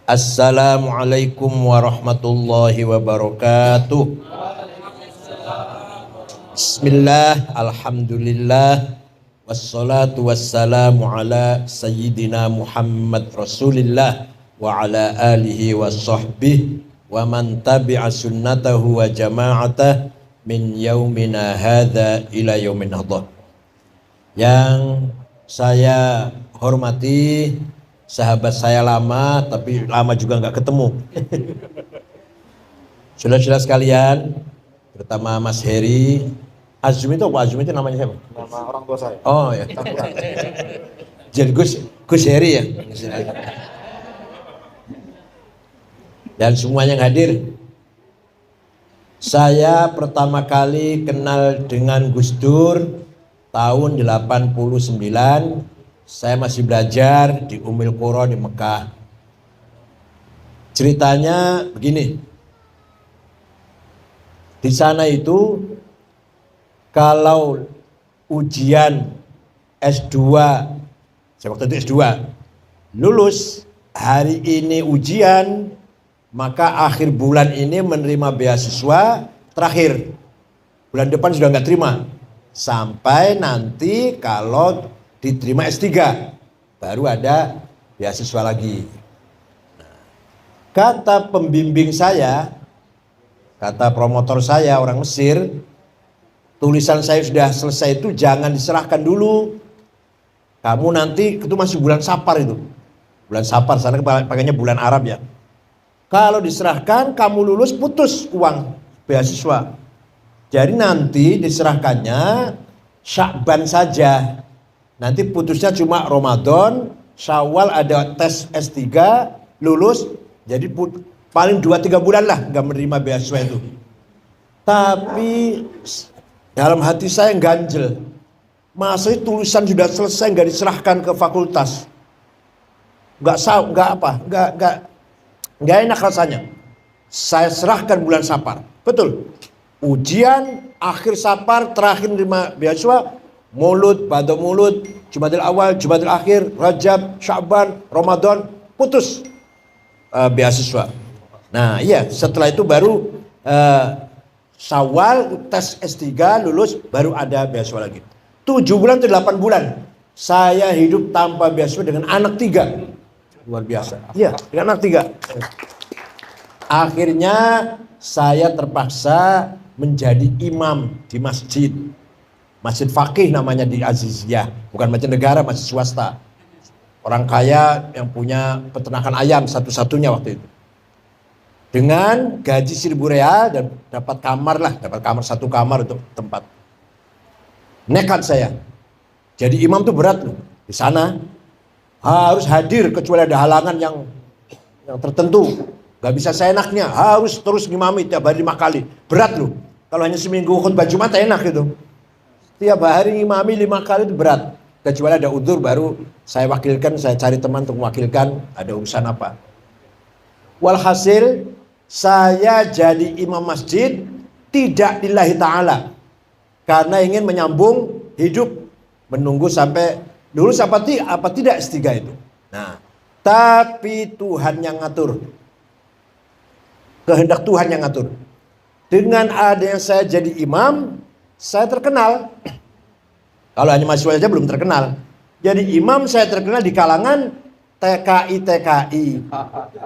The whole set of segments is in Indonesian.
Assalamualaikum warahmatullahi wabarakatuh. Bismillah, alhamdulillah, wassalatu wassalamu ala sayyidina Muhammad Rasulillah wa ala alihi wa sahbihi wa man tabi'a sunnatahu wa jama'atah min yaumina hadha ila yaumin hadha. Yang saya hormati sahabat saya lama, tapi lama juga nggak ketemu. Saudara-saudara sekalian, terutama Mas Heri. Azumi itu apa? Azumi itu namanya siapa? Nama orang tua saya. Oh ya. Jadi Gus Heri ya. Dan semuanya yang hadir. Saya pertama kali kenal dengan Gus Dur tahun 89. Saya masih belajar di Ummul Qura di Mekah. Ceritanya begini. Di sana itu kalau ujian S2, saya waktu itu S2, lulus hari ini ujian, maka akhir bulan ini menerima beasiswa terakhir. Bulan depan sudah nggak terima. Sampai nanti kalau diterima S3 baru ada beasiswa lagi. Kata pembimbing saya, kata promotor saya orang Mesir, tulisan saya sudah selesai itu jangan diserahkan dulu. Kamu nanti itu masih bulan Safar itu. Bulan Safar, sana pakainya bulan Arab ya. Kalau diserahkan kamu lulus putus uang beasiswa. Jadi nanti diserahkannya Sya'ban saja. Nanti putusnya cuma Ramadan, Syawal ada tes S3, lulus, jadi paling 2-3 bulan lah nggak menerima beasiswa itu. Tapi dalam hati saya ganjel, masa tulisan sudah selesai nggak diserahkan ke fakultas, nggak enak rasanya. Saya serahkan bulan Safar, betul. Ujian akhir Safar, terakhir menerima beasiswa. Maulud, Badha Maulud, Jumadil Awal, Jumadil Akhir, Rajab, Sya'ban, Ramadan, putus beasiswa. Nah iya, setelah itu baru Syawal, tes S3, lulus, baru ada beasiswa lagi. 7 bulan atau 8 bulan saya hidup tanpa beasiswa dengan anak 3. Luar biasa. Iya, dengan anak 3. Akhirnya saya terpaksa menjadi imam di masjid. Masjid Faqih namanya di Aziziyah, bukan masjid negara, masjid swasta. Orang kaya yang punya peternakan ayam satu-satunya waktu itu. Dengan gaji 1.000 real dan dapat kamar satu kamar untuk tempat. Nekat saya. Jadi imam tuh berat loh. Di sana harus hadir kecuali ada halangan yang tertentu. Gak bisa seenaknya, harus terus ngimami tiap hari 5 kali. Berat loh. Kalau hanya seminggu khutbah Jumat enak gitu. Tiap hari ngimami 5 kali itu berat. Kecuali ada udzur baru saya wakilkan, saya cari teman untuk mewakilkan, ada urusan apa. Walhasil saya jadi imam masjid tidak lillahi ta'ala. Karena ingin menyambung hidup, menunggu sampai lulus apa tidak S3 itu. Nah, tapi Tuhan yang ngatur. Kehendak Tuhan yang ngatur. Dengan adanya saya jadi imam, saya terkenal. Kalau hanya mahasiswa saja belum terkenal. Jadi imam saya terkenal di kalangan TKI.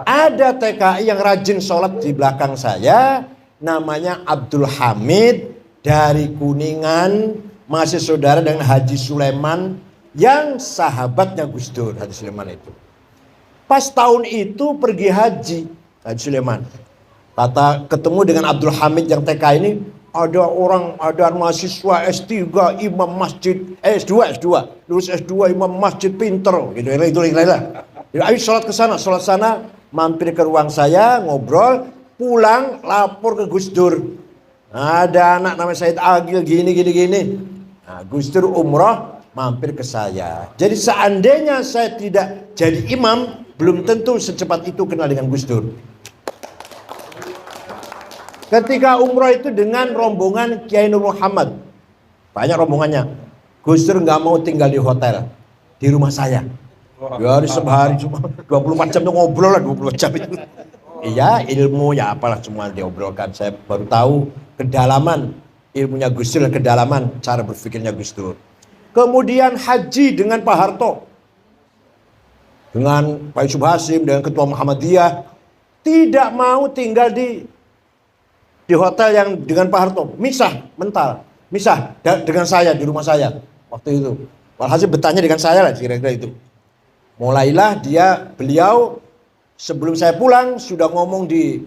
Ada TKI yang rajin sholat di belakang saya. Namanya Abdul Hamid dari Kuningan. Masih saudara dengan Haji Sulaiman. Yang sahabatnya Gus Dur, Haji Sulaiman itu. Pas tahun itu pergi haji Haji Sulaiman. Kata ketemu dengan Abdul Hamid yang TK ini. Ada mahasiswa S3 imam masjid, S2 lulus S2 imam masjid pinter gitu itu lah. Ayo sholat sana, mampir ke ruang saya, ngobrol, pulang lapor ke Gus Dur. Ada anak namanya Said Agil gini. Nah, Gus Dur umroh mampir ke saya. Jadi seandainya saya tidak jadi imam, belum tentu secepat itu kenal dengan Gus Dur. Ketika umroh itu dengan rombongan Kiai Nur Muhammad. Banyak rombongannya. Gus Dur nggak mau tinggal di hotel. Di rumah saya. Ya hari sehari cuma 24 jam tuh ngobrol lah 24 jam itu. Iya, ilmu ya apalah semua diobrolkan. Saya baru tahu kedalaman ilmunya Gus Dur dan kedalaman cara berpikirnya Gus Dur. Kemudian haji dengan Pak Harto, dengan Pak Yusuf Hasim, dengan Ketua Muhammadiyah, tidak mau tinggal di hotel yang dengan Pak Harto, misah mental, misah dengan saya di rumah saya waktu itu. Walhasil bertanya dengan saya lah kira-kira itu. Mulailah beliau sebelum saya pulang sudah ngomong di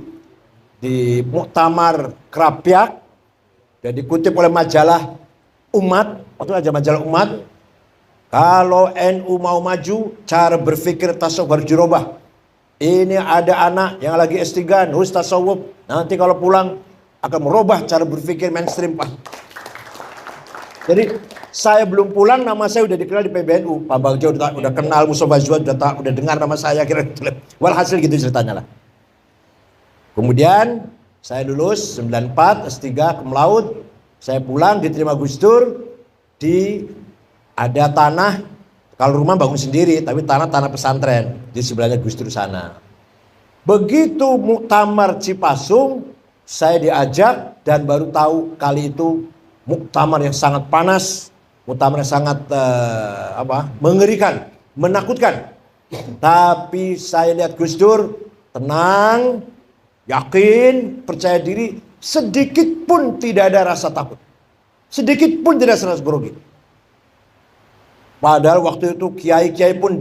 muktamar Krapyak dan dikutip oleh majalah Umat, waktu aja majalah Umat, kalau NU mau maju, cara berpikir tasawuf harus dirubah. Ini ada anak yang lagi S3, nulis tasawuf, nanti kalau pulang akan merubah cara berpikir mainstream, Pak. Jadi saya belum pulang, nama saya udah dikenal di PBNU. Pak Bagja udah kenal, Mustafa Zuhad udah dengar nama saya, kira-kira. Walhasil gitu ceritanya lah. Kemudian saya lulus 94 S3 cum laude. Saya pulang diterima Gus Dur ada tanah, kalau rumah bangun sendiri, tapi tanah pesantren di sebelahnya Gus Dur sana. Begitu muktamar Cipasung, saya diajak dan baru tahu kali itu muktamar yang sangat panas, muktamar yang sangat mengerikan, menakutkan. Tapi saya lihat Gus Dur tenang, yakin, percaya diri, sedikit pun tidak ada rasa takut. Sedikit pun tidak ada rasa grogi. Padahal waktu itu kiai-kiai pun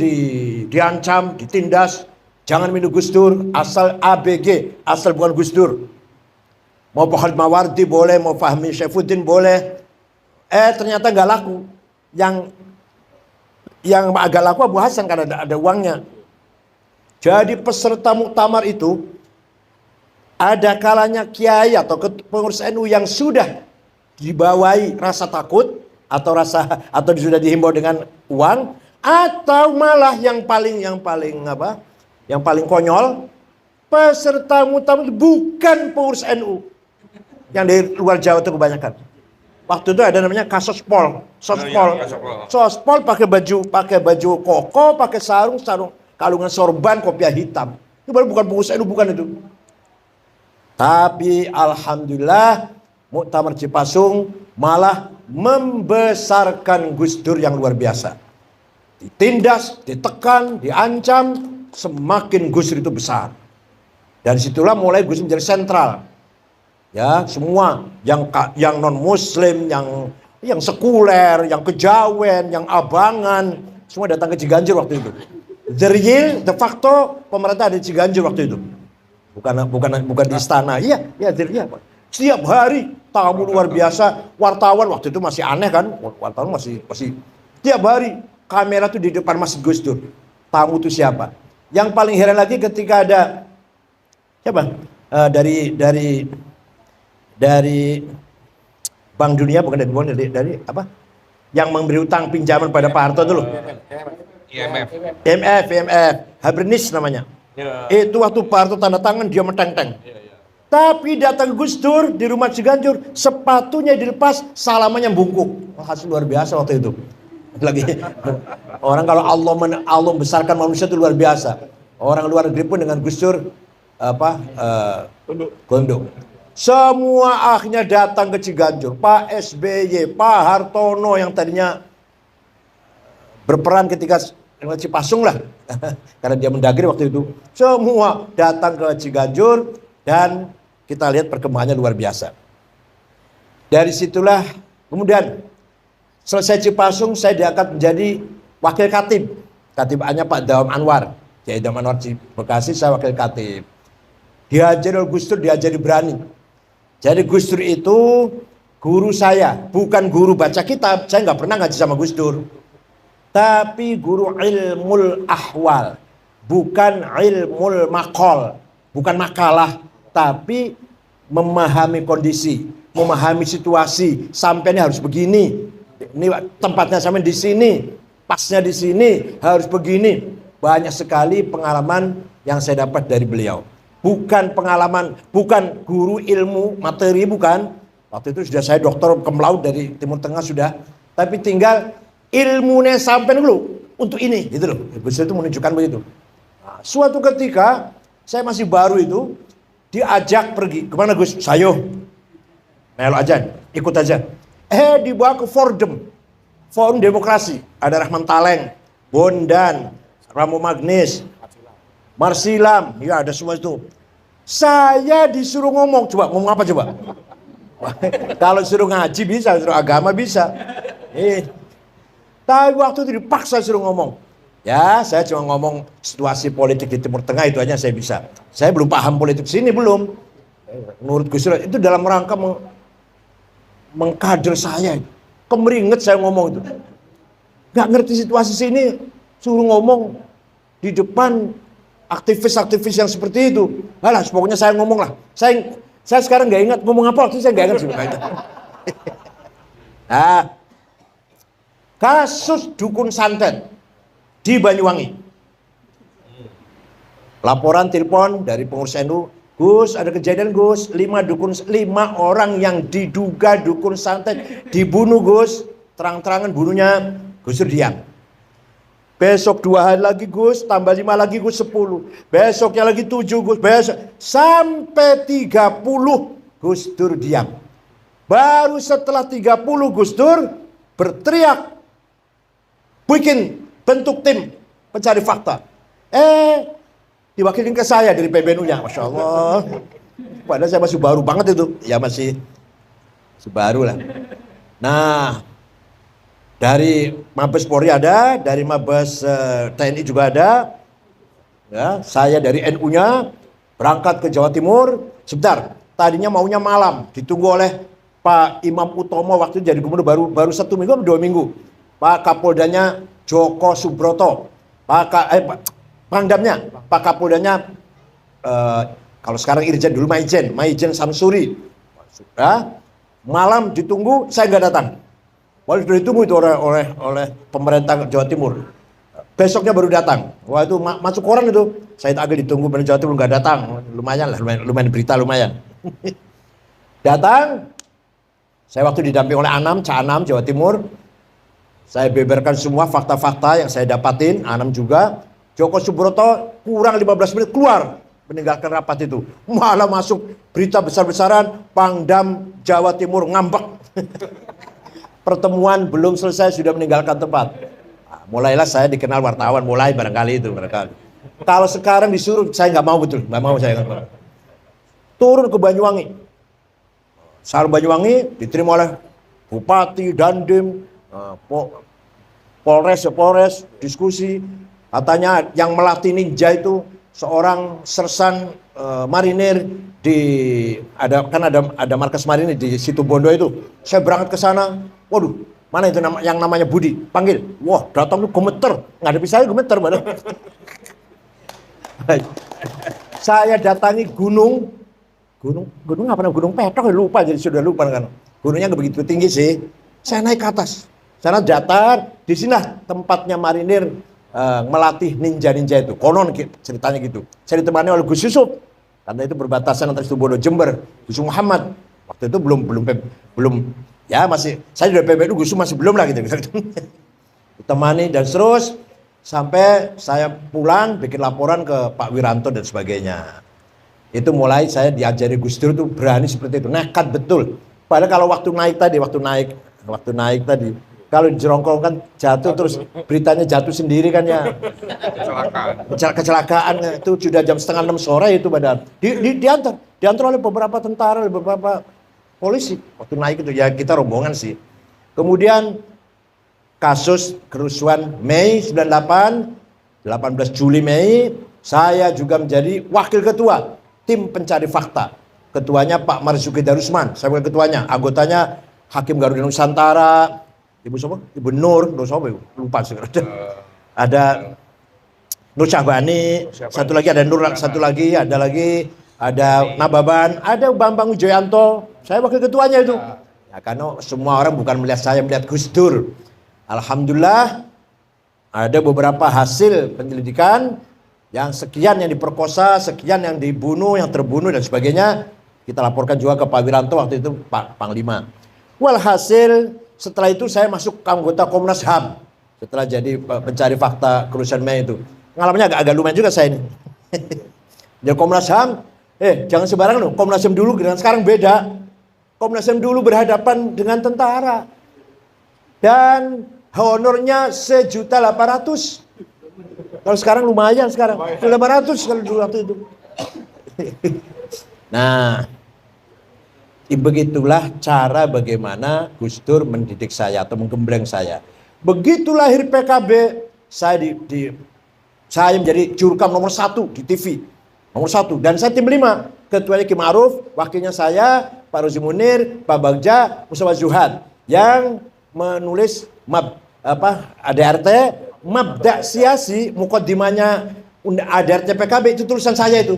diancam, ditindas. Jangan minum Gus Dur, asal ABG, asal bukan Gus Dur. Mau Pak Khalid Mawardi boleh, mau Fahmi Syaifuddin boleh. Ternyata nggak laku. Yang agak laku Abu Hasan karena ada uangnya. Jadi peserta muktamar itu ada kalanya kiai atau pengurus NU yang sudah dibawahi rasa takut atau sudah dihimbau dengan uang, atau malah yang paling konyol, peserta muktamar bukan pengurus NU yang dari luar Jawa itu kebanyakan. Waktu itu ada namanya Sospol pakai baju koko, pakai sarung kalungan sorban, kopiah hitam. Itu baru bukan pengurus NU, bukan itu. Tapi alhamdulillah muktamar Cipasung malah membesarkan Gus Dur yang luar biasa. Ditindas, ditekan, diancam, semakin Gus Dur itu besar. Dan situlah mulai Gus Dur menjadi sentral. Ya, semua yang non muslim, yang sekuler, yang kejawen, yang abangan, semua datang ke Ciganjur waktu itu. De facto pemerintah ada di Ciganjur waktu itu. Bukan di istana. Iya, Pak. Setiap hari tamu luar biasa, wartawan waktu itu masih aneh kan? Wartawan masih setiap hari kamera tuh di depan Masjid Gus Dur. Tamu itu siapa? Yang paling heran lagi ketika ada siapa? Dari Bank Dunia, bukan dari apa? Yang memberi utang pinjaman pada Pak Harto dulu. IMF, Habernis namanya. Ya. Itu waktu Pak Harto tanda tangan dia meteng-teng. Ya. Tapi datang Gus Dur di rumah Ciganjur, sepatunya dilepas, salamannya bungkuk. Hasil luar biasa waktu itu. Lagi orang kalau Allah besarkan manusia itu luar biasa. Orang luar negeri pun dengan Gus Dur gondok. Semua akhirnya datang ke Ciganjur. Pak SBY, Pak Hartono yang tadinya berperan ketika Cipasung lah, karena dia mendagri waktu itu. Semua datang ke Ciganjur dan kita lihat perkembangannya luar biasa. Dari situlah kemudian selesai Cipasung saya diangkat menjadi wakil katib. Katibannya Pak Dawam Anwar. Jadi Dawam Anwar Bekasi, saya wakil katib. Diajari oleh Gus Dur, diajari berani. Jadi Gus Dur itu guru saya, bukan guru baca kitab. Saya nggak pernah ngaji sama Gus Dur. Tapi guru ilmul ahwal, bukan ilmul maqal, bukan makalah, tapi memahami kondisi, memahami situasi. Sampai ini harus begini, ini tempatnya sampai di sini, pasnya di sini, harus begini. Banyak sekali pengalaman yang saya dapat dari beliau. Bukan pengalaman, bukan guru ilmu materi, bukan. Waktu itu sudah saya dokter cum laude dari Timur Tengah sudah, tapi tinggal ilmunya sampai dulu. untuk ini, gitu loh. Gus Dur itu menunjukkan begitu. Nah, suatu ketika saya masih baru itu diajak pergi kemana Gus? Sayo, melo aja, ikut aja. Dibawa ke Forum Demokrasi. Ada Rahman Taleng, Bondan, Ramo Magnis, Marsilam, ya ada semua itu. Saya disuruh ngomong, coba ngomong apa coba? Kalau suruh ngaji bisa, suruh agama bisa. Tapi waktu itu dipaksa suruh ngomong. Ya, saya cuma ngomong situasi politik di Timur Tengah itu aja saya bisa. Saya belum paham politik sini belum. Menurut Gus Dur itu dalam rangka mengkader saya. Kemeringet saya ngomong itu. Gak ngerti situasi sini, suruh ngomong di depan aktivis-aktivis yang seperti itu. Alah, pokoknya saya ngomong lah. Saya sekarang gak ingat ngomong apa waktu itu, saya gak ingat sebenarnya. Nah, kasus dukun santet di Banyuwangi. Laporan telepon dari pengurus NU, Gus ada kejadian Gus, 5 orang yang diduga dukun santet dibunuh Gus, terang-terangan bunuhnya. Gus Dur diam. Besok 2 hari lagi Gus, tambah 5 lagi Gus 10. Besoknya lagi 7 Gus, besok sampai 30 Gus Dur diam. Baru setelah 30 Gus Dur berteriak, bikin bentuk tim pencari fakta. Diwakilin ke saya dari PBNU-nya, Masya Allah. Padahal saya masih baru banget itu. Ya masih baru lah. Nah, dari Mabes Polri ada, dari Mabes TNI juga ada. Ya, saya dari NU-nya berangkat ke Jawa Timur. Sebentar, tadinya maunya malam, ditunggu oleh Pak Imam Utomo waktu jadi gubernur baru 1 minggu atau 2 minggu. Pak Kapoldanya Joko Subroto, Pangdamnya, Pak Kapoldanya kalau sekarang Irjen dulu Maijen Samsuri. Sudah malam ditunggu, saya nggak datang. Walau sudah ditunggu itu oleh pemerintah Jawa Timur. Besoknya baru datang. Wah itu masuk koran itu. Saya agak ditunggu pemerintah Jawa Timur nggak datang. Lumayan lah, lumayan berita lumayan. Datang. Saya waktu didamping oleh Cak Anam Jawa Timur. Saya beberkan semua fakta-fakta yang saya dapatin, Anam juga. Joko Subroto kurang 15 menit keluar meninggalkan rapat itu. Malah masuk berita besar-besaran, Pangdam Jawa Timur ngambek. Pertemuan belum selesai sudah meninggalkan tempat. Nah, mulailah saya dikenal wartawan, mulai barangkali itu. Kalau sekarang disuruh, saya nggak mau betul, nggak mau saya. Turun ke Banyuwangi. Saat Banyuwangi diterima oleh Bupati, Dandim, Polres, diskusi. Katanya yang melatih ninja itu seorang sersan marinir ada markas marinir di Situbondo itu. Saya berangkat ke sana. Waduh, mana itu yang namanya Budi? Panggil. Wah, datang tuh gemeter. Ngadepi saya gemeter badan. Saya datangi gunung apa namanya? Gunung Petok, lupa jadi sudah lupa kan. Gunungnya nggak begitu tinggi sih. Saya naik ke atas. Sana datar, di sini tempatnya marinir melatih ninja-ninja itu. Konon ceritanya gitu. Saya ditemani oleh Gus Yusuf. Karena itu berbatasan antara Situbondo Jember. Gus Muhammad. Waktu itu belum ya masih saya dari PBNU, Gus Yusuf masih belum lah gitu. Ditemani dan terus sampai saya pulang bikin laporan ke Pak Wiranto dan sebagainya. Itu mulai saya diajari Gus Dur tuh berani seperti itu, nekat betul. Padahal kalau waktu naik tadi kalau jerongkong kan jatuh terus beritanya jatuh sendiri kan ya. Kecelakaan itu sudah jam 5:30 sore itu padahal. Diantar oleh beberapa tentara, oleh beberapa polisi. Waktu naik itu ya kita rombongan sih. Kemudian kasus kerusuhan Mei 98, 18 Juli Mei, saya juga menjadi wakil ketua tim pencari fakta. Ketuanya Pak Marzuki Darusman, saya bukan ketuanya. Anggotanya Hakim Garuda Nusantara, Ibu siapa? Ibu Nur siapa? Lupa sekarang. Ada Nur Syahbani, satu lagi ada Nababan, ada Bambang Wijoyanto. Saya wakil ketuanya itu. Ya, karena semua orang bukan melihat saya, melihat Gus Dur. Alhamdulillah ada beberapa hasil penyelidikan yang sekian yang diperkosa, sekian yang dibunuh, yang terbunuh dan sebagainya. Kita laporkan juga ke Pak Wiranto waktu itu, Pak Panglima. Walhasil setelah itu saya masuk ke anggota Komnas HAM. setelah jadi pencari fakta kerusuhan Mei itu. Pengalamannya agak lumayan juga saya ini. Jadi Komnas HAM, jangan sembarangan loh. Komnas HAM dulu dengan sekarang beda. Komnas HAM dulu berhadapan dengan tentara. Dan honornya 1.800.000. Kalau sekarang lumayan sekarang. 500 kalau dulu waktu itu. Nah, begitulah cara bagaimana Gus Dur mendidik saya atau menggembleng saya. Begitu lahir PKB, saya menjadi jurkam nomor 1 di TV. Nomor 1. Dan saya tim 5. Ketuanya Ki Ma'ruf, wakilnya saya, Pak Rozi Munir, Pak Bagja, Mustafa Zuhad. Yang menulis ADRT, Mabda' Siasi, mukaddimahnya ADRT PKB, itu tulisan saya itu.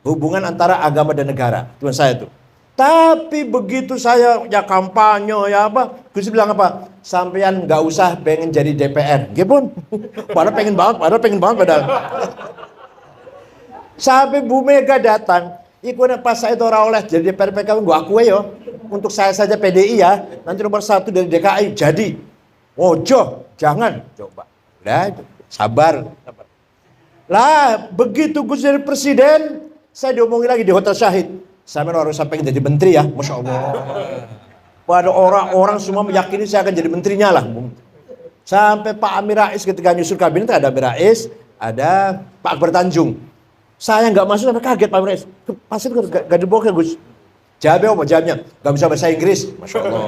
Hubungan antara agama dan negara. Tulisan saya itu. Tapi begitu saya ya kampanye ya apa, Gus bilang apa? Sampean nggak usah pengen jadi DPR, gimana? Padahal pengen banget. Sampai Bu Mega datang, ikut pas saya itu orang oleh jadi DPR PKB, gua akui yo. Untuk saya saja PDI ya, nanti nomor 1 dari DKI jadi. Ojo, jangan coba. Udah, sabar. Lah, begitu Gus jadi presiden, saya diomongin lagi di Hotel Syahid. Saya harus sampai jadi menteri ya, Masya Allah. Pada orang-orang semua meyakini saya akan jadi menterinya lah. Sampai Pak Amir Rais ketika nyusun kabinet, ada Amir Rais, ada Pak Akbar Tanjung. Saya nggak masuk sampai kaget Pak Amir Rais. Pasti gak dibawa ke Gus. Jawabnya apa jawabnya? Gak bisa bahasa Inggris, Masya Allah.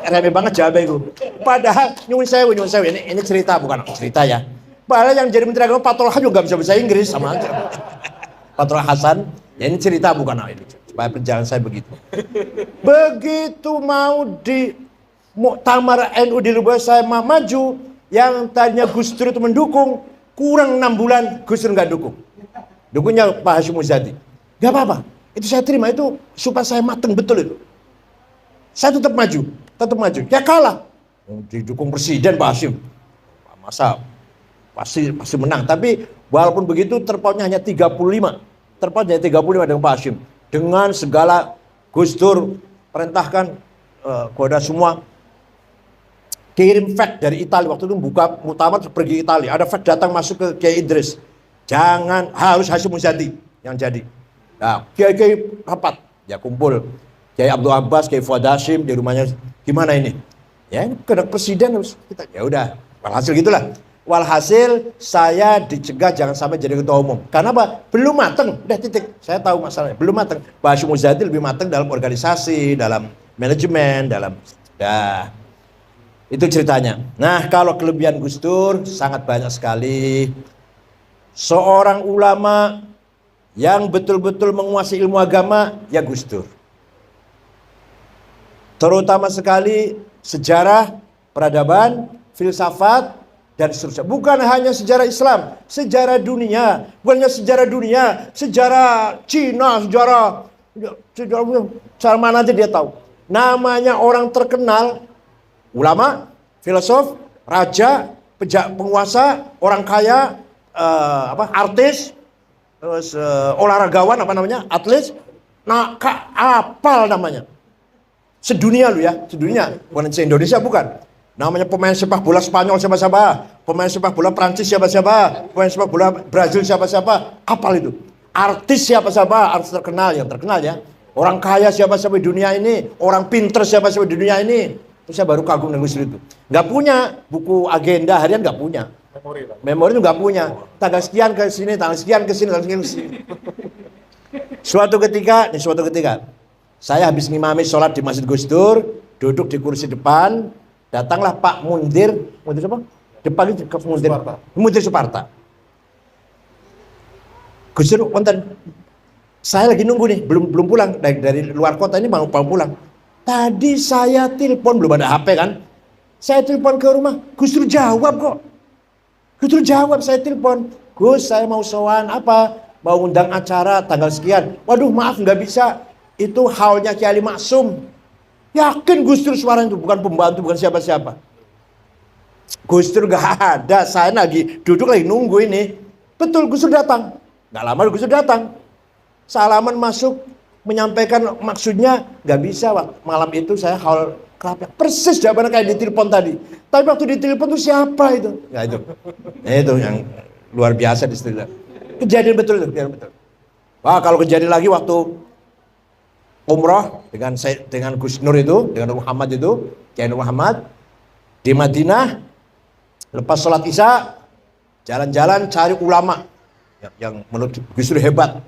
Remeh banget jawabnya itu. Padahal nyuwun sewu ini cerita bukan cerita ya. Padahal yang jadi menteri agama Pak Tolha juga gak bisa bahasa Inggris sama aja. Pak Tolha Hasan. Ya ini cerita bukan ini, supaya perjalanan saya begitu. Begitu mau di Muktamar NU di Lubuk saya maju, yang tadinya Gus Dur itu mendukung, kurang 6 bulan Gus Dur nggak dukung. Dukungnya Pak Hashim Muzadi. Gak apa-apa, itu saya terima, itu supaya saya mateng betul itu. Saya tetap maju. Ya kalah. Didukung presiden Pak Hashim. Masa pasti menang, tapi walaupun begitu terpautnya hanya 35. Terpautnya 35 dengan Pak Hashim. Dengan segala Gus Dur perintahkan kepada semua kirim fax dari Italia. Waktu itu buka muktamar pergi Italia. Ada fax datang masuk ke Kiai Idris. Jangan, harus Hashim Muzadi yang jadi. Nah, Kiai rapat. Ya kumpul. Kiai Abdul Abbas, Kiai Fuad Hashim di rumahnya. Gimana ini? Ya ini kena presiden harus kita. Ya udah, walhasil gitulah. Walhasil saya dicegah jangan sampai jadi ketua umum. Karena apa? Belum mateng. Udah titik. Saya tahu masalahnya. Belum mateng. Pak Hashim Muzadi lebih mateng dalam organisasi, dalam manajemen, dalam... Dah. Itu ceritanya. Nah, kalau kelebihan Gus Dur sangat banyak sekali. Seorang ulama yang betul-betul menguasai ilmu agama, ya Gus Dur. Terutama sekali sejarah, peradaban, filsafat, dan seterusnya. Bukan hanya sejarah Islam, sejarah dunia. Bukan hanya sejarah dunia, sejarah Cina, sejarah mana aja dia tahu. Namanya orang terkenal, ulama, filosof, raja, penguasa, orang kaya, artis, terus olahragawan atlet. Nah, apal namanya. Sedunia lu ya, sedunia. Bukan se-Indonesia bukan. Namanya pemain sepak bola Spanyol siapa-siapa, pemain sepak bola Prancis siapa-siapa, pemain sepak bola Brazil siapa-siapa, apal itu. Artis siapa-siapa, artis terkenal, yang terkenal ya. Orang kaya siapa-siapa di dunia ini, orang pinter siapa-siapa di dunia ini. Terus saya baru kagum dengan Gus Dur itu. Nggak punya buku agenda harian, nggak punya. Memori itu nggak punya. Tanggal sekian ke sini, tanggal sekian ke sini, tanggal sekian ke sini. Suatu ketika, saya habis ngimami sholat di Masjid Gus Dur, duduk di kursi depan. Datanglah Pak Mundir siapa? Depan itu ke Mundir Suparta. Gus Dur, wonten. Saya lagi nunggu nih, belum pulang dari luar kota ini mau pulang. Tadi saya telepon, belum ada HP kan? Saya telepon ke rumah, Gus Dur jawab kok. Gus Dur jawab, saya telepon. Gus, saya mau sowan apa? Mau undang acara tanggal sekian. Waduh, maaf nggak bisa. Itu haulnya Kiai Ali Maksum. Yakin Gus Dur suara itu, bukan pembantu, bukan siapa-siapa. Gus Dur gak ada, saya lagi duduk lagi nunggu ini. Betul, Gus Dur datang. Gak lama Gus Dur datang. Salaman masuk, menyampaikan maksudnya, gak bisa. Malam itu saya haul Persis jawabannya kayak di telepon tadi. Tapi waktu di telepon itu siapa itu? Ya itu. Itu yang luar biasa di situ. Kejadian betul itu, kejadian betul. Wah, kalau kejadian lagi waktu umroh dengan Gus Nur itu, dengan Muhammad itu, Kiai Nur Muhammad di Madinah, lepas sholat Isya, jalan-jalan cari ulama yang menurut Gus Nur hebat.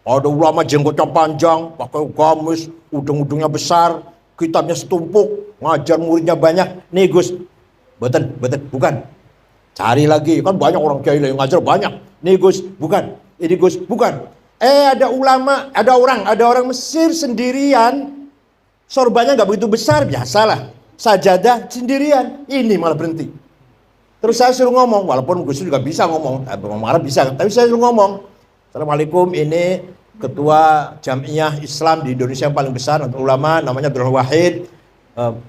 Ada ulama jenggotnya panjang, pakai gamis, ujung-ujungnya besar, kitabnya setumpuk, ngajar muridnya banyak. Nih Gus, betul, bukan. Cari lagi, kan banyak orang kiai yang ngajar banyak. Nih Gus, bukan. Ini Gus, bukan. Ada ulama, ada orang Mesir sendirian, sorbannya nggak begitu besar, biasalah. Sajadah sendirian, ini malah berhenti. Terus saya suruh ngomong, walaupun Gus juga bisa ngomong Arab bisa, tapi saya suruh ngomong. Assalamualaikum, ini ketua Jamiah Islam di Indonesia yang paling besar untuk ulama, namanya Abdul Wahid,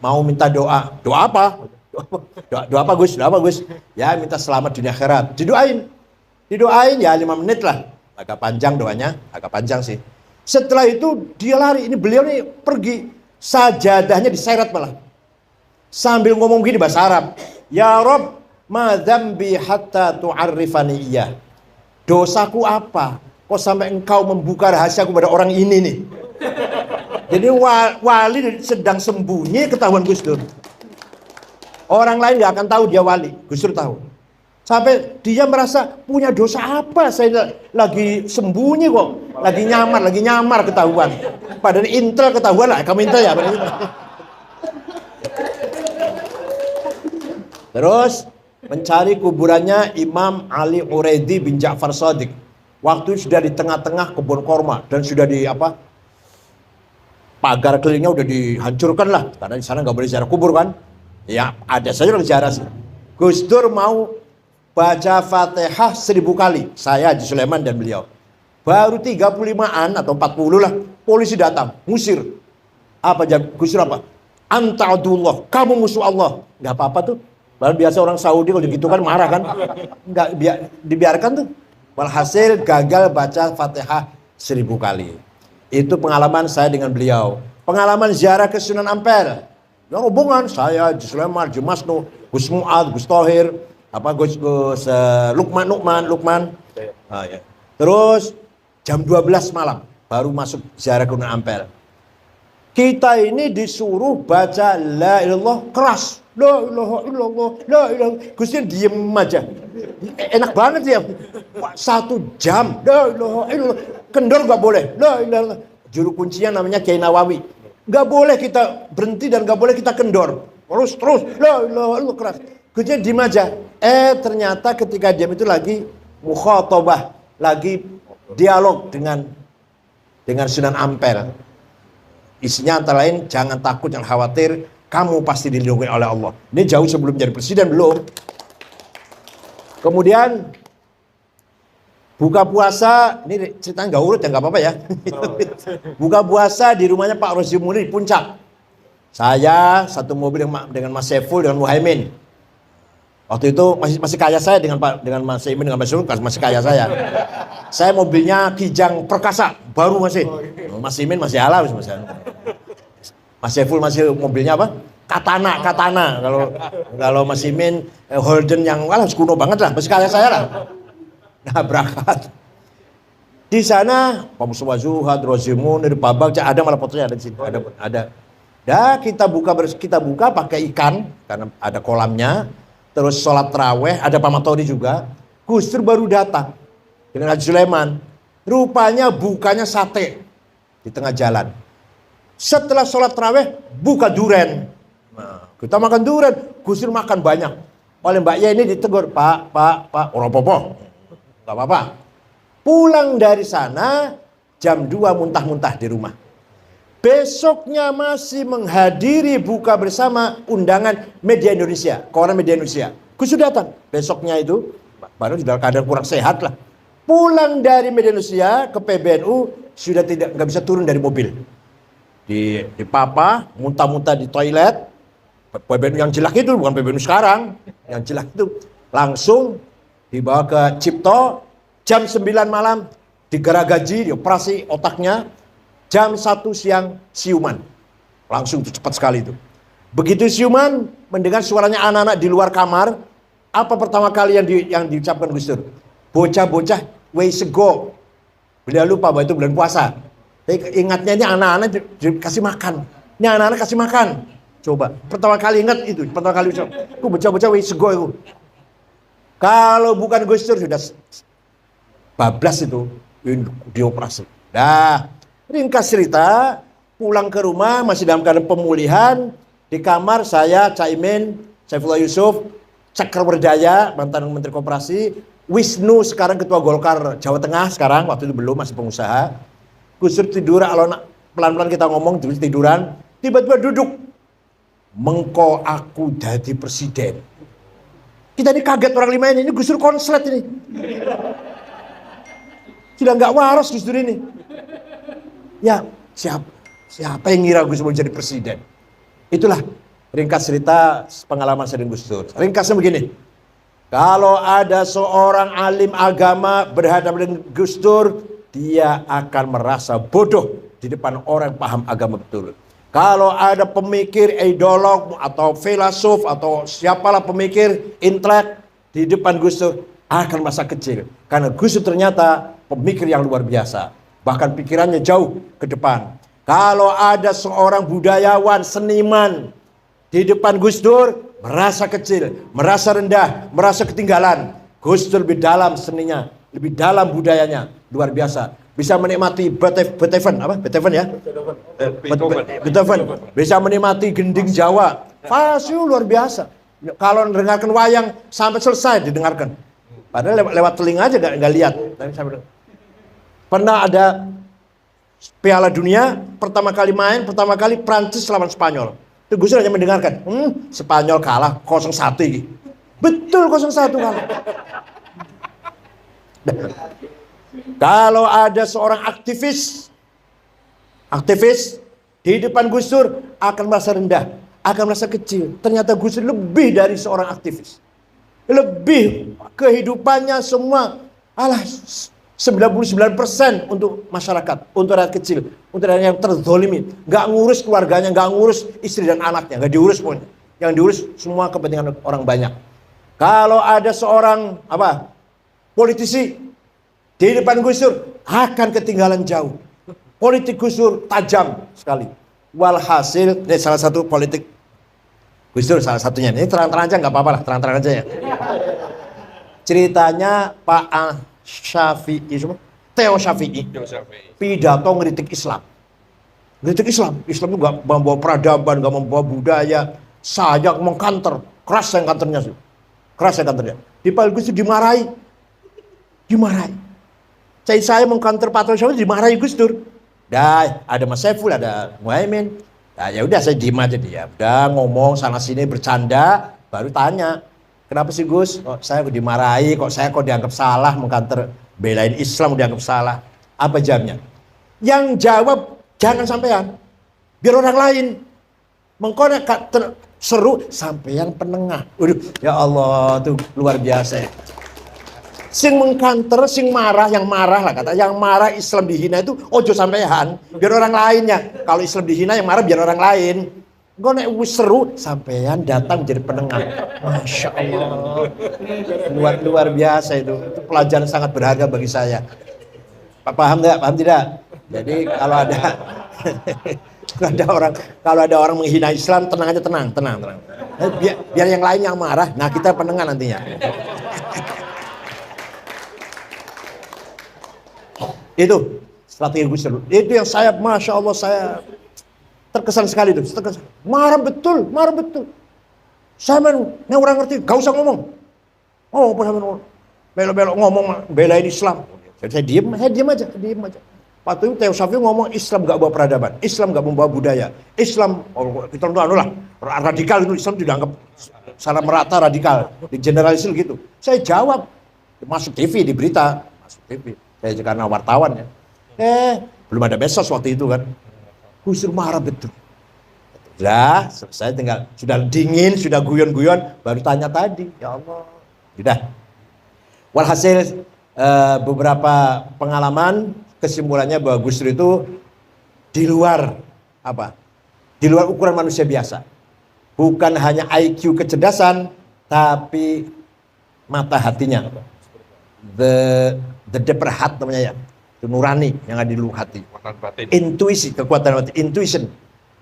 mau minta doa. Doa apa? Doa apa Gus? Ya minta selamat dunia akhirat. Didoain ya 5 menit lah. Agak panjang doanya, agak panjang sih. Setelah itu dia lari, ini beliau nih pergi, sajadahnya diseret malah. Sambil ngomong gini bahasa Arab. Ya Rob, ma dzambi hatta tu'arrifani iya. Dosaku apa? Kok sampai engkau membuka rahasia kepada orang ini nih? Jadi wali sedang sembunyi ketahuan Gus Dur. Orang lain gak akan tahu dia wali, Gus Dur tahu. Sampai dia merasa punya dosa apa? Saya lagi sembunyi kok, lagi nyamar ketahuan. Padahal intel ketahuan lah, kamu intel ya. Terus mencari kuburannya Imam Ali Uraidi bin Ja'far Shadiq. Waktu sudah di tengah-tengah kebun korma dan sudah di pagar kelilingnya udah dihancurkan lah karena di sana nggak boleh ziarah kubur kan. Ya ada saja orang ziarah sih. Gus Dur mau baca Fatihah 1000 kali. Saya Haji Sulaiman dan beliau. Baru 35-an atau 40 lah polisi datang ngusir. Apa Gus Dur apa? Anta adullah, kamu musuh Allah. Nggak apa-apa tuh. Lalu biasa orang Saudi kalau gitu kan marah kan, nggak dibiarkan tuh. Walhasil gagal baca Fatihah 1000 kali. Itu pengalaman saya dengan beliau. Pengalaman ziarah ke Sunan Ampel. Yang hubungan saya, Gus Sulaiman, Gus Masnu, Gus Mu'ad, Gus Thohir, Gus Lukman. Ya. Terus jam 12 malam baru masuk ziarah ke Sunan Ampel. Kita ini disuruh baca la ilallah keras. La ilaha illallah, la ilaha. Gusnya diem aja. Enak banget ya. 1 jam. La ilaha illallah. Kendor gak boleh. La ilaha. Juru kuncinya namanya Kiai Nawawi. Gak boleh kita berhenti dan gak boleh kita kendor. Terus. La ilaha illallah keras. Gusnya diem aja. Ternyata ketika diam itu lagi mukhatabah. Lagi dialog dengan Sunan Ampel. Isinya antara lain, jangan takut, jangan khawatir, kamu pasti dilindungi oleh Allah. Ini jauh sebelum jadi presiden belum. Kemudian buka puasa, ini ceritanya nggak urut ya, nggak apa-apa ya. Buka puasa di rumahnya Pak Rozi Muni di Puncak. Saya satu mobil dengan Mas Saiful dengan Muhaimin. Waktu itu masih kaya saya dengan Mas Imin dengan Mas Saiful masih kaya saya. Saya mobilnya Kijang Perkasa baru masih. Mas Imin masih halal masih. Mas Saiful masih mobilnya apa? Katana. Kalau Mas Imin Holden yang kuno banget lah, masih kaya saya lah. Nah berangkat. Di sana Pak Mustafa Zuhad, Rozi Munir, Pak Bagja, ada malah fotonya ada di sini. Ada. Dah kita buka pakai ikan karena ada kolamnya. Terus sholat taraweh, ada Pak Matodi juga. Gus Dur baru datang dengan Haji Sulaiman. Rupanya bukanya sate di tengah jalan. Setelah sholat taraweh, buka duren. Nah, kita makan duren. Gus Dur makan banyak. Oleh Mbak Ya ini ditegur, Pak, orang popo. Gak apa-apa. Pulang dari sana, jam 2 muntah-muntah di rumah. Besoknya masih menghadiri buka bersama undangan media Indonesia, koran media Indonesia. Gus Dur datang. Besoknya itu, baru sudah keadaan kurang sehat lah. Pulang dari media Indonesia ke PBNU, sudah nggak bisa turun dari mobil. Di papa, muntah-muntah di toilet. PBNU yang jelek itu, bukan PBNU sekarang. Yang jelek itu langsung dibawa ke Cipto, jam 9 malam, digeragaji, dioperasi otaknya. Jam 1 siang siuman. Langsung cepat sekali itu. Begitu siuman, mendengar suaranya anak-anak di luar kamar, apa pertama kali yang diucapkan Gus Dur? Bocah-bocah, wes go. Beliau lupa bahwa itu bulan puasa. Tapi ingatnya ini anak-anak dikasih makan. Ini anak-anak kasih makan. Coba, pertama kali ingat itu, pertama kali ucap. Aku bocah-bocah wes go itu. Kalau bukan Gus Dur sudah bablas itu dioperasi. Nah, ringkas cerita, pulang ke rumah masih dalam keadaan pemulihan. Di kamar saya, Caimin, Saifullah Yusuf, Cakrawardaya, mantan Menteri Koperasi, Wisnu sekarang Ketua Golkar Jawa Tengah sekarang, waktu itu belum, masih pengusaha. Gus Dur tidur, kalau pelan-pelan kita ngomong tiduran, tiba-tiba duduk. Mengko aku jadi presiden. Kita ini kaget orang lima ini Gus Dur konslet ini. Sudah nggak waras Gus Dur ini. Ya, siapa yang ngira Gus Dur jadi presiden? Itulah ringkas cerita pengalaman saya dengan Gus Dur. Ringkasnya begini. Kalau ada seorang alim agama berhadapan dengan Gus Dur, dia akan merasa bodoh di depan orang yang paham agama betul. Kalau ada pemikir, ideolog atau filosof atau siapalah pemikir, intelek di depan Gus Dur akan merasa kecil. Karena Gus Dur ternyata pemikir yang luar biasa. Bahkan pikirannya jauh ke depan. Kalau ada seorang budayawan, seniman di depan Gus Dur, merasa kecil, merasa rendah, merasa ketinggalan. Gus Dur lebih dalam seninya, lebih dalam budayanya, luar biasa. Bisa menikmati Beethoven, apa? Beethoven ya? Beethoven. Bisa menikmati gending Jawa. Fasih luar biasa. Kalau mendengarkan wayang sampai selesai didengarkan. Padahal lewat telinga aja nggak lihat. Pernah ada Piala Dunia, pertama kali main, pertama kali Prancis lawan Spanyol. Itu Gus Dur hanya mendengarkan, Spanyol kalah 0-1 ini. Betul 0-1 kalah. Kalau ada seorang aktivis di depan Gus Dur akan merasa rendah, akan merasa kecil. Ternyata Gus Dur lebih dari seorang aktivis. Lebih kehidupannya semua 99% untuk masyarakat, untuk rakyat kecil, untuk rakyat yang terzolimi, nggak ngurus keluarganya, nggak ngurus istri dan anaknya, nggak diurus pokoknya. Yang diurus semua kepentingan orang banyak. Kalau ada seorang politisi di depan Gus Dur akan ketinggalan jauh. Politik Gus Dur tajam sekali. Walhasil, ini salah satu politik Gus Dur salah satunya. Ini terang-terang aja nggak apa-apa lah, terang-terang aja ya. Ceritanya Pak Syafi'i, Theo Syafi'i, pidato ngeritik Islam. Ngeritik Islam itu gak membawa peradaban, gak membawa budaya. Saya mengkanter, keras yang kanternya. Di Gus Dur dimarahi. Saya mengkanter Pak Theo Syafi'i dimarahi Gus Dur. Dah, ada Mas Saiful, ada Muhaimin. Nah, ya udah saya diem aja dia. Udah ngomong sana sini bercanda, baru tanya. Kenapa sih Gus? Kok saya dimarahi, kok dianggap salah mengkanter belain Islam dianggap salah. Apa jawabnya? Yang jawab jangan sampean. Biar orang lain. Mengkona seru sampean penengah. Waduh, ya Allah tuh luar biasa. Sing mengkanter, sing marah, yang marah lah kata. Yang marah Islam dihina itu ojo sampean. Biar orang lainnya. Kalau Islam dihina yang marah biar orang lain. Gue nek seru sampean datang jadi penengah. Masya Allah. Luar biasa itu. Itu pelajaran sangat berharga bagi saya. Pak paham tidak? Paham tidak? Jadi kalau ada orang menghina Islam, tenang aja, tenang. Biar yang lain yang marah. Nah, kita penengah nantinya. Itu strategi Gus Dur. Itu yang saya, Masya Allah, saya terkesan sekali itu, marah betul. Saya yang orang ngerti, gak usah ngomong. Oh, belok-belok ngomong belain Islam. Saya diem aja. Waktu itu Theo Syafi'i ngomong Islam gak bawa peradaban, Islam gak membawa budaya, Islam kita radikal itu, Islam dianggap salah merata radikal, di generalisir gitu. Saya jawab, masuk TV di berita, saya karena wartawan ya. Belum ada medsos waktu itu kan. Gus Dur marah betul. Sudah, selesai tinggal. Sudah dingin, sudah guyon-guyon, baru tanya tadi. Ya Allah. Sudah. Walhasil beberapa pengalaman, kesimpulannya bahwa Gus Dur itu di luar ukuran manusia biasa. bukan hanya IQ kecerdasan, tapi mata hatinya. The deeper heart namanya ya, itu nurani yang ada di lubuk hati. Intuisi, kekuatan hati, intuition.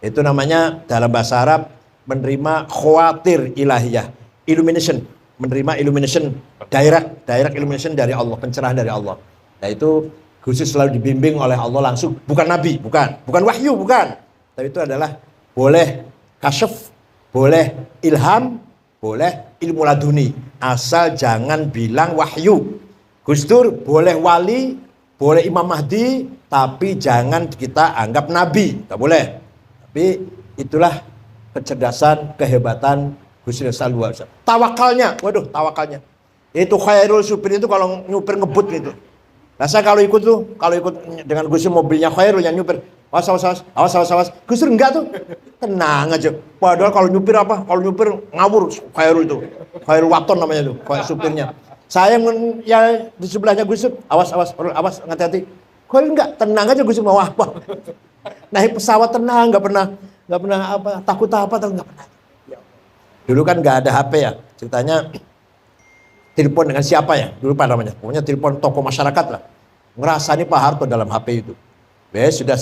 Itu namanya dalam bahasa Arab menerima khawatir ilahiyah, illumination, menerima illumination, direct illumination dari Allah, pencerahan dari Allah. Nah itu khusus selalu dibimbing oleh Allah langsung, bukan nabi, bukan wahyu, bukan. Tapi itu adalah boleh kasyaf, boleh ilham, boleh ilmu laduni, asal jangan bilang wahyu. Gus Dur boleh wali, boleh Imam Mahdi, tapi jangan kita anggap nabi, tak boleh. Tapi itulah kecerdasan, kehebatan Gus Dur luar biasa. Tawakalnya, waduh tawakalnya. Itu khairul supir itu kalau nyupir ngebut gitu. Nah saya kalau ikut dengan Gus Dur mobilnya khairul yang nyupir, awas. Gus Dur enggak tuh, tenang aja. Padahal kalau nyupir ngawur khairul itu. Khairul Waton namanya tuh, supirnya. Saya ya di sebelahnya Gus Dur, awas hati-hati. Khairul enggak, tenang aja Gus Dur mau apa. Naik pesawat tenang, nggak pernah takut apa nggak pernah. Dulu kan nggak ada HP ya, ceritanya telepon dengan siapa ya, dulu apa namanya, pokoknya telepon tokoh masyarakat lah. Ngerasani Pak Harto dalam HP itu. Sudah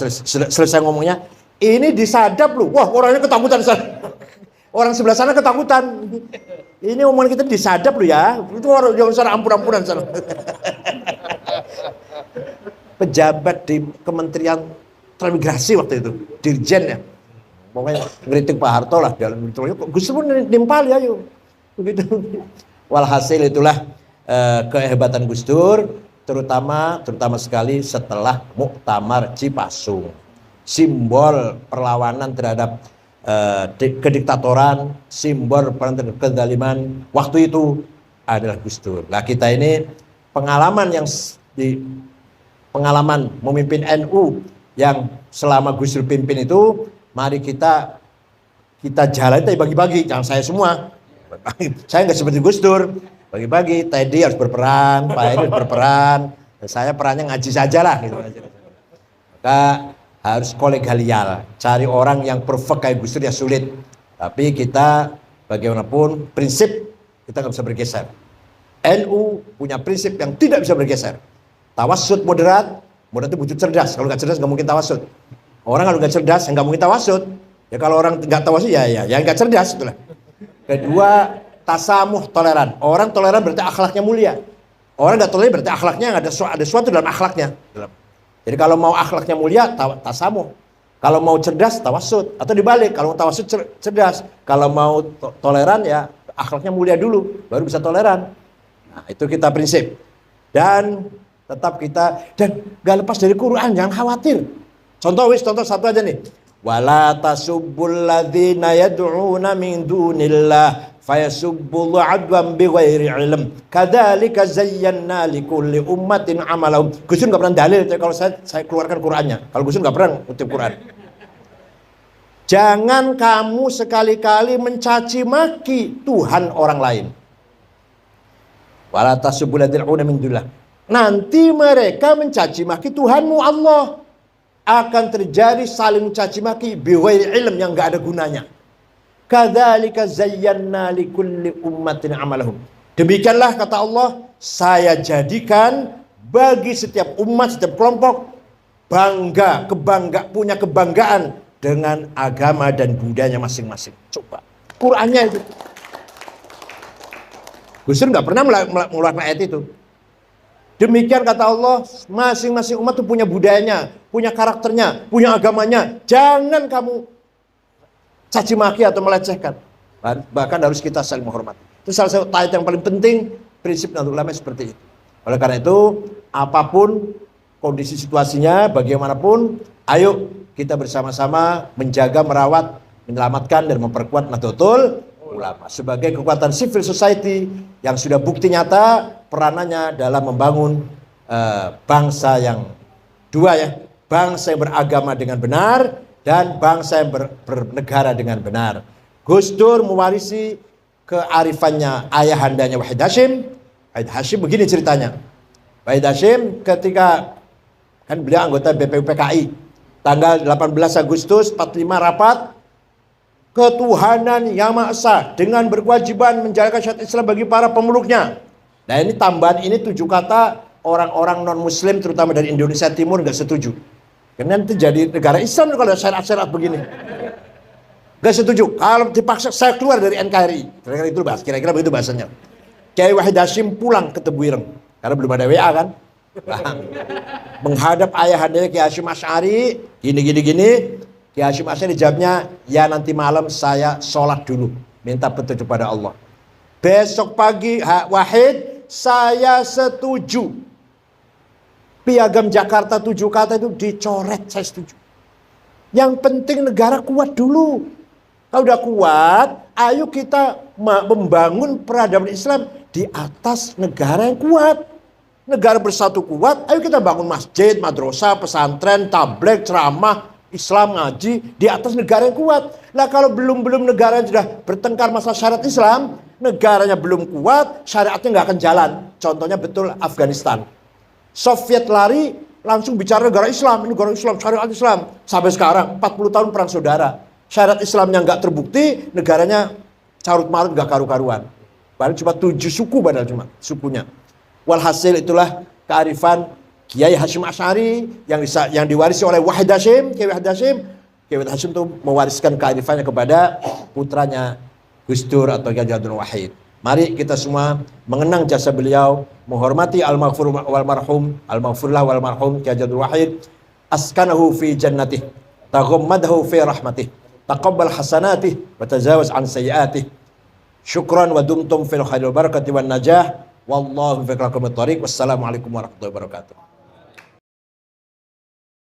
selesai ngomongnya, ini disadap loh, wah orangnya ketakutan sana. Orang sebelah sana ketakutan. Ini omongan kita disadap loh ya, itu orang yang sana ampun-ampunan sana. Pejabat di Kementerian Transmigrasi waktu itu, dirjen ya, pokoknya ngeritik Pak Harto lah dalam intronya. Gus Dur pun nimpal ya yuk, begitu. Walhasil itulah kehebatan Gus Dur, terutama sekali setelah Muktamar Cipasung, simbol perlawanan terhadap kediktatoran, simbol perlawanan terhadap kezaliman waktu itu adalah Gus Dur. Nah kita ini pengalaman memimpin NU yang selama Gus Dur pimpin itu, mari kita jalan, kita bagi-bagi, jangan saya semua. Saya nggak seperti Gus Dur, bagi-bagi. Teddy harus berperan, Pak Edi harus berperan, saya perannya ngaji saja lah gitu. Maka harus kolegial, cari orang yang perfect kayak Gus Dur ya sulit. Tapi kita bagaimanapun prinsip kita nggak bisa bergeser. NU punya prinsip yang tidak bisa bergeser. Tawassut moderat itu wujud cerdas. Kalau nggak cerdas nggak mungkin tawassut. Orang kalau nggak cerdas nggak mungkin tawassut. Ya kalau orang nggak tawassut ya nggak cerdas itulah. Kedua, tasamuh, toleran. Orang toleran berarti akhlaknya mulia. Orang nggak toleran berarti akhlaknya ada sesuatu dalam akhlaknya. Jadi kalau mau akhlaknya mulia, tasamuh. Kalau mau cerdas, tawassut. Atau dibalik, kalau mau tawassut cerdas. Kalau mau toleran ya akhlaknya mulia dulu, baru bisa toleran. Nah itu kita prinsip. Dan tetap kita, dan gak lepas dari Quran, jangan khawatir. Contoh satu aja nih. Wala tasubbul ladzina yad'una min dunillah fayasubbul adwan bighairi ilm. Kadzalika zayyana likulli ummatin amalahum. Gus Dur enggak pernah dalil, kalau saya keluarkan Qur'annya. Kalau Gus Dur enggak pernah ngutip Quran. Jangan kamu sekali-kali mencaci maki Tuhan orang lain. Wala tasubbul ladzina yad'una min dunillah. Nanti mereka mencaci maki Tuhanmu Allah, akan terjadi saling mencaci maki bighairi ilm yang enggak ada gunanya. Kadzalika zayyana likulli ummatin amalahum. Demikianlah kata Allah, saya jadikan bagi setiap umat, setiap kelompok punya kebanggaan dengan agama dan budayanya masing-masing. Coba Qur'annya itu. Gus Dur nggak pernah mengeluarkan ayat itu. Demikian kata Allah, masing-masing umat itu punya budayanya, punya karakternya, punya agamanya. Jangan kamu caci maki atau melecehkan. Bahkan harus kita saling menghormati. Itu salah satu ayat yang paling penting, prinsip Nahdlatul Ulama seperti itu. Oleh karena itu, apapun kondisi situasinya, bagaimanapun, ayo kita bersama-sama menjaga, merawat, menyelamatkan dan memperkuat Nahdlatul Ulama sebagai kekuatan civil society yang sudah bukti nyata peranannya dalam membangun bangsa yang dua ya, bangsa yang beragama dengan benar dan bangsa yang bernegara dengan benar. Gus Dur mewarisi kearifannya ayahandanya Wahid Hasyim. Wahid Hasyim begini ceritanya. Wahid Hasyim ketika kan beliau anggota BPUPKI, tanggal 18 Agustus 45 rapat, ketuhanan yang Maha Esa dengan berkewajiban menjalankan syariat Islam bagi para pemeluknya. Nah ini tambahan ini 7 kata orang-orang non-muslim terutama dari Indonesia Timur nggak setuju. Karena nanti jadi negara Islam kalau syariat-syariat begini. Nggak setuju. Kalau dipaksa saya keluar dari NKRI. Kira-kira begitu bahasanya. Kiai Wahid Hasyim pulang ke Tebuireng. Karena belum ada WA kan. Menghadap ayahandanya Kiai Hasyim Asy'ari. Gini. Kiai Hasyim Asy'ari jawabnya, ya nanti malam saya sholat dulu. Minta petunjuk pada Allah. Besok pagi Wahid, saya setuju. Piagam Jakarta 7 kata itu dicoret, saya setuju. Yang penting negara kuat dulu. Kalau udah kuat, ayo kita membangun peradaban Islam di atas negara yang kuat. Negara bersatu kuat, ayo kita bangun masjid, madrasah, pesantren, tabligh, ceramah, Islam ngaji di atas negara yang kuat. Nah kalau belum negara sudah bertengkar masalah syariat Islam, negaranya belum kuat, syariatnya nggak akan jalan. Contohnya betul Afghanistan. Soviet lari langsung bicara negara Islam, syariat Islam. Sampai sekarang 40 tahun perang saudara. Syariat Islamnya nggak terbukti, negaranya carut marut nggak karu-karuan. Paling cuma 7 suku padahal cuma sukunya. Walhasil itulah kearifan Kiai Hasyim Asy'ari yang diwarisi oleh Wahid Hasyim. Kiai Wahid Hasyim itu mewariskan kearifannya kepada putranya Gus Dur atau Kiai Abdul Wahid. Mari kita semua mengenang jasa beliau, menghormati al-maghfur wal marhum, al-maghfurlah wal marhum Kiai Abdul Wahid. Askanahu fi jannatih, taghammadahu fi rahmatih, taqabbal hasanatih wa tajawaz an sayyiatih. Syukran wa dumtum fil khairi wal barakati wan najah. Wallahu fi aqwamit thariq. Wassalamualaikum warahmatullahi wabarakatuh.